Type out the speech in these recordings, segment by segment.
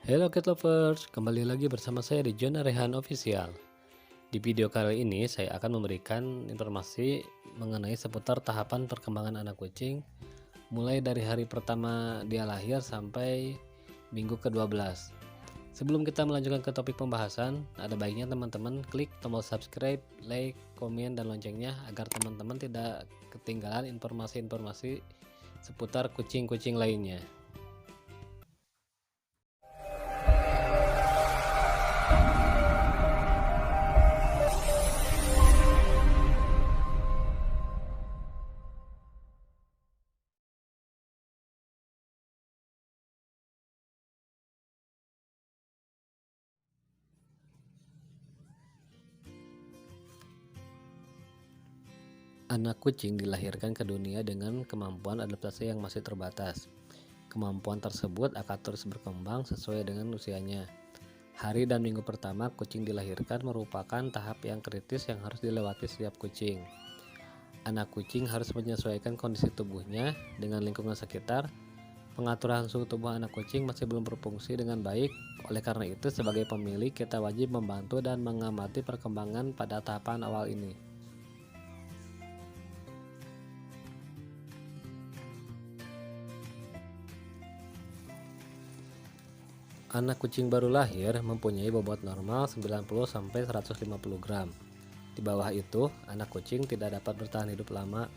Hello Cat Lovers, kembali lagi bersama saya di Jona Rehan Official. Di video kali ini saya akan memberikan informasi mengenai seputar tahapan perkembangan anak kucing mulai dari hari pertama dia lahir sampai minggu ke-12. Sebelum kita melanjutkan ke topik pembahasan, ada baiknya teman-teman klik tombol subscribe, like, komen, dan loncengnya agar teman-teman tidak ketinggalan informasi-informasi seputar kucing-kucing lainnya. Anak kucing dilahirkan ke dunia dengan kemampuan adaptasi yang masih terbatas. Kemampuan tersebut akan terus berkembang sesuai dengan usianya. Hari dan minggu pertama kucing dilahirkan merupakan tahap yang kritis yang harus dilewati setiap kucing. Anak kucing harus menyesuaikan kondisi tubuhnya dengan lingkungan sekitar. Pengaturan suhu tubuh anak kucing masih belum berfungsi dengan baik. Oleh karena itu, sebagai pemilik, kita wajib membantu dan mengamati perkembangan pada tahapan awal ini. Anak kucing baru lahir mempunyai bobot normal 90-150 gram. Di bawah itu, anak kucing tidak dapat bertahan hidup lama.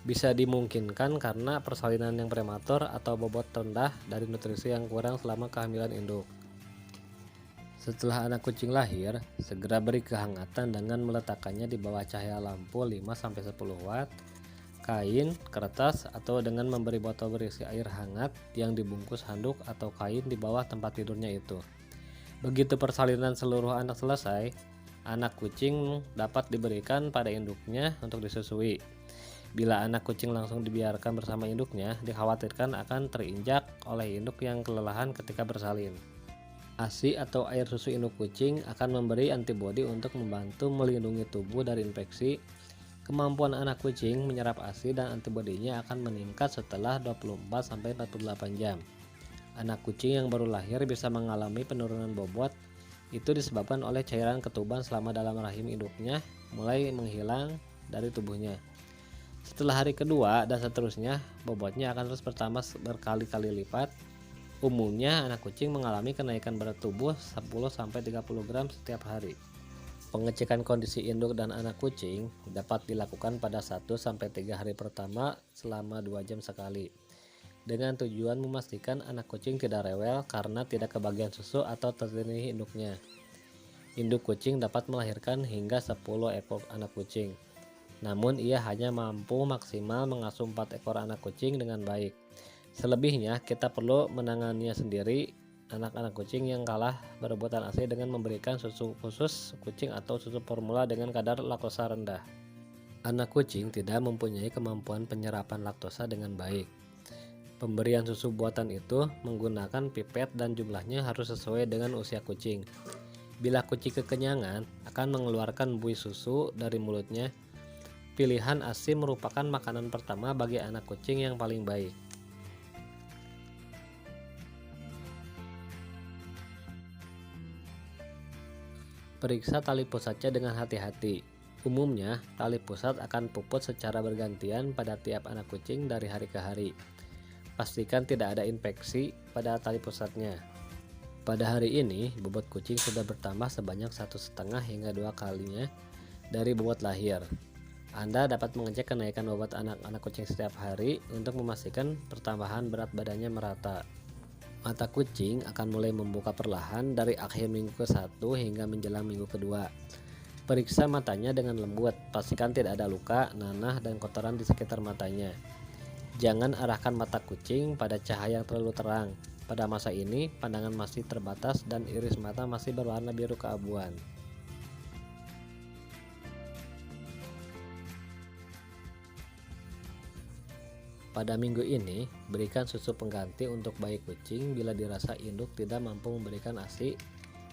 Bisa dimungkinkan karena persalinan yang prematur atau bobot rendah dari nutrisi yang kurang selama kehamilan induk. Setelah anak kucing lahir, segera beri kehangatan dengan meletakkannya di bawah cahaya lampu 5-10 watt, kain, kertas, atau dengan memberi botol berisi air hangat yang dibungkus handuk atau kain di bawah tempat tidurnya itu. Begitu persalinan seluruh anak selesai, anak kucing dapat diberikan pada induknya untuk disusui. Bila anak kucing langsung dibiarkan bersama induknya, dikhawatirkan akan terinjak oleh induk yang kelelahan ketika bersalin. ASI atau air susu induk kucing akan memberi antibodi untuk membantu melindungi tubuh dari infeksi. Kemampuan anak kucing menyerap ASI dan antibodinya akan meningkat setelah 24-48 jam. Anak kucing yang baru lahir bisa mengalami penurunan bobot. Itu disebabkan oleh cairan ketuban selama dalam rahim induknya mulai menghilang dari tubuhnya. Setelah hari kedua dan seterusnya, bobotnya akan terus bertambah berkali-kali lipat. Umumnya anak kucing mengalami kenaikan berat tubuh 10-30 gram setiap hari. Pengecekan kondisi induk dan anak kucing dapat dilakukan pada 1-3 hari pertama selama 2 jam sekali, dengan tujuan memastikan anak kucing tidak rewel karena tidak kebagian susu atau tertindih induknya. Induk kucing dapat melahirkan hingga 10 ekor anak kucing, namun ia hanya mampu maksimal mengasuh 4 ekor anak kucing dengan baik. Selebihnya kita perlu menanganinya sendiri. Anak-anak kucing yang kalah berebutan ASI dengan memberikan susu khusus kucing atau susu formula dengan kadar laktosa rendah. Anak kucing tidak mempunyai kemampuan penyerapan laktosa dengan baik. Pemberian susu buatan itu menggunakan pipet dan jumlahnya harus sesuai dengan usia kucing. Bila kucing kekenyangan akan mengeluarkan buih susu dari mulutnya. Pilihan ASI merupakan makanan pertama bagi anak kucing yang paling baik. Periksa tali pusatnya dengan hati-hati. Umumnya, tali pusat akan pupus secara bergantian pada tiap anak kucing dari hari ke hari. Pastikan tidak ada infeksi pada tali pusatnya. Pada hari ini, bobot kucing sudah bertambah sebanyak 1,5 hingga 2 kalinya dari bobot lahir. Anda dapat mengecek kenaikan bobot anak-anak kucing setiap hari untuk memastikan pertambahan berat badannya merata. Mata kucing akan mulai membuka perlahan dari akhir minggu ke-1 hingga menjelang minggu kedua. Periksa matanya dengan lembut, pastikan tidak ada luka, nanah, dan kotoran di sekitar matanya. Jangan arahkan mata kucing pada cahaya yang terlalu terang. Pada masa ini, pandangan masih terbatas dan iris mata masih berwarna biru keabuan. Pada minggu ini, berikan susu pengganti untuk bayi kucing bila dirasa induk tidak mampu memberikan ASI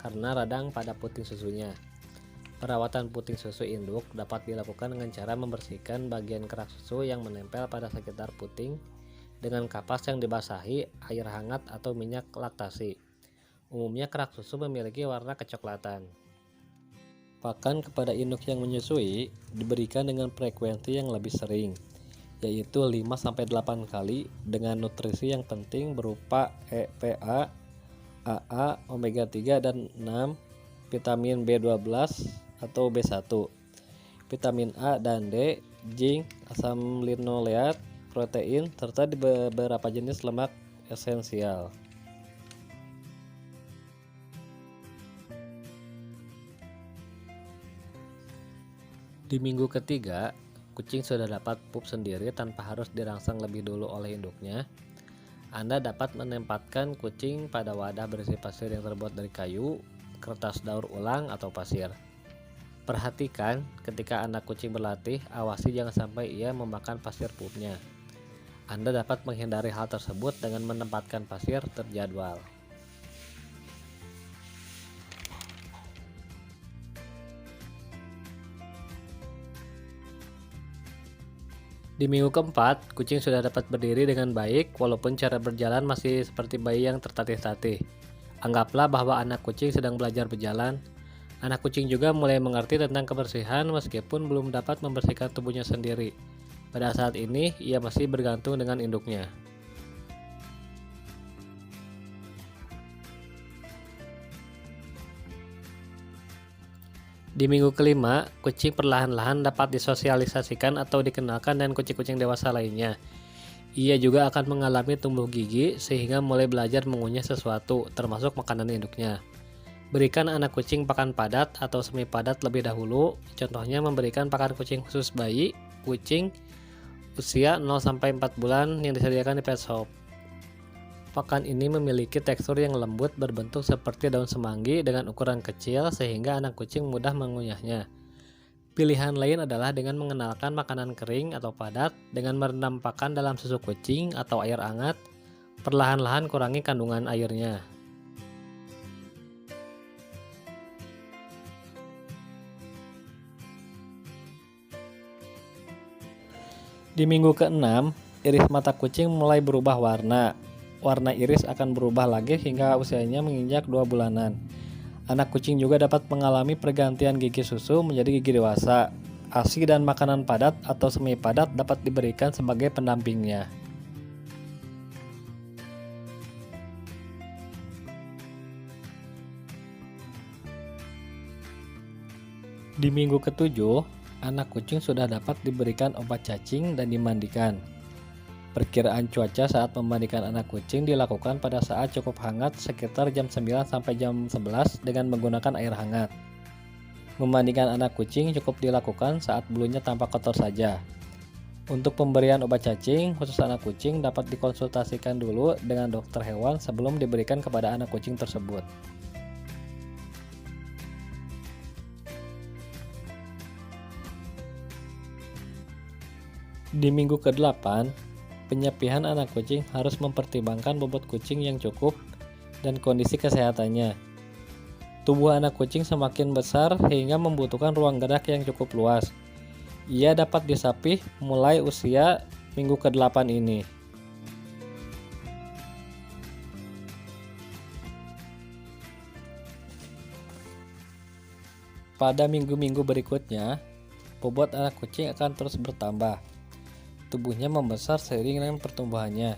karena radang pada puting susunya. Perawatan puting susu induk dapat dilakukan dengan cara membersihkan bagian kerak susu yang menempel pada sekitar puting dengan kapas yang dibasahi air hangat atau minyak laktasi. Umumnya kerak susu memiliki warna kecoklatan. Pakan kepada induk yang menyusui diberikan dengan frekuensi yang lebih sering, yaitu 5-8 kali dengan nutrisi yang penting berupa EPA, AA, omega 3 dan 6, vitamin B12 atau B1, vitamin A dan D, zinc, asam linoleat, protein, serta di beberapa jenis lemak esensial. Di minggu ketiga, kucing sudah dapat pup sendiri tanpa harus dirangsang lebih dulu oleh induknya. Anda dapat menempatkan kucing pada wadah berisi pasir yang terbuat dari kayu, kertas daur ulang, atau pasir. Perhatikan ketika anak kucing berlatih, awasi jangan sampai ia memakan pasir pupnya. Anda dapat menghindari hal tersebut dengan menempatkan pasir terjadwal. Di minggu keempat, kucing sudah dapat berdiri dengan baik walaupun cara berjalan masih seperti bayi yang tertatih-tatih. Anggaplah bahwa anak kucing sedang belajar berjalan. Anak kucing juga mulai mengerti tentang kebersihan meskipun belum dapat membersihkan tubuhnya sendiri. Pada saat ini, ia masih bergantung dengan induknya. Di minggu kelima, kucing perlahan-lahan dapat disosialisasikan atau dikenalkan dengan kucing-kucing dewasa lainnya. Ia juga akan mengalami tumbuh gigi sehingga mulai belajar mengunyah sesuatu, termasuk makanan induknya. Berikan anak kucing pakan padat atau semi padat lebih dahulu, contohnya memberikan pakan kucing khusus bayi, kucing usia 0-4 bulan yang disediakan di pet shop. Pakan ini memiliki tekstur yang lembut berbentuk seperti daun semanggi dengan ukuran kecil sehingga anak kucing mudah mengunyahnya. Pilihan lain adalah dengan mengenalkan makanan kering atau padat dengan merendam pakan dalam susu kucing atau air hangat, perlahan-lahan kurangi kandungan airnya. Di minggu ke-6, iris mata kucing mulai berubah warna. Warna iris akan berubah lagi hingga usianya menginjak 2 bulanan. Anak kucing juga dapat mengalami pergantian gigi susu menjadi gigi dewasa. ASI dan makanan padat atau semi padat dapat diberikan sebagai pendampingnya. Di minggu ke-7, anak kucing sudah dapat diberikan obat cacing dan dimandikan. Perkiraan cuaca saat memandikan anak kucing dilakukan pada saat cukup hangat sekitar jam 9 sampai jam 11 dengan menggunakan air hangat. Memandikan anak kucing cukup dilakukan saat bulunya tampak kotor saja. Untuk pemberian obat cacing khusus anak kucing dapat dikonsultasikan dulu dengan dokter hewan sebelum diberikan kepada anak kucing tersebut. Di minggu ke-8, penyapihan anak kucing harus mempertimbangkan bobot kucing yang cukup dan kondisi kesehatannya. Tubuh anak kucing semakin besar hingga membutuhkan ruang gerak yang cukup luas. Ia dapat disapih mulai usia minggu ke-8 ini. Pada minggu-minggu berikutnya, bobot anak kucing akan terus bertambah. Tubuhnya membesar seiring dengan pertumbuhannya.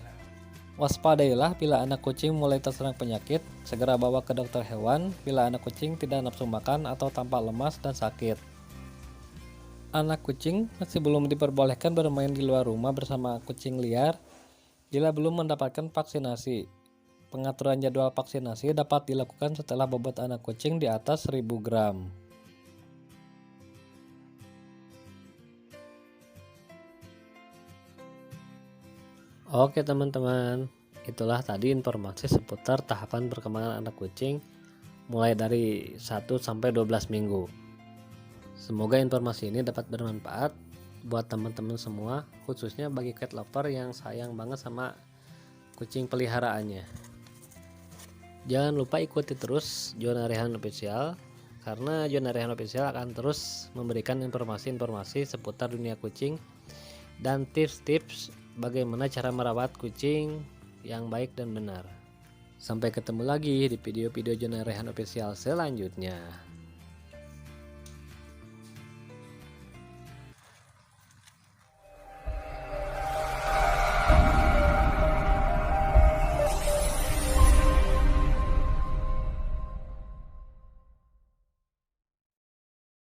Waspadailah bila anak kucing mulai terserang penyakit, segera bawa ke dokter hewan bila anak kucing tidak nafsu makan atau tampak lemas dan sakit. Anak kucing masih belum diperbolehkan bermain di luar rumah bersama kucing liar bila belum mendapatkan vaksinasi. Pengaturan jadwal vaksinasi dapat dilakukan setelah bobot anak kucing di atas 1000 gram. Oke teman-teman, itulah tadi informasi seputar tahapan perkembangan anak kucing mulai dari 1 sampai 12 minggu. Semoga informasi ini dapat bermanfaat buat teman-teman semua, khususnya bagi cat lover yang sayang banget sama kucing peliharaannya. Jangan lupa ikuti terus Jona Rehan Official, karena Jona Rehan Official akan terus memberikan informasi-informasi seputar dunia kucing dan tips-tips bagaimana cara merawat kucing yang baik dan benar. Sampai ketemu lagi di video-video Zona Rehan Official selanjutnya.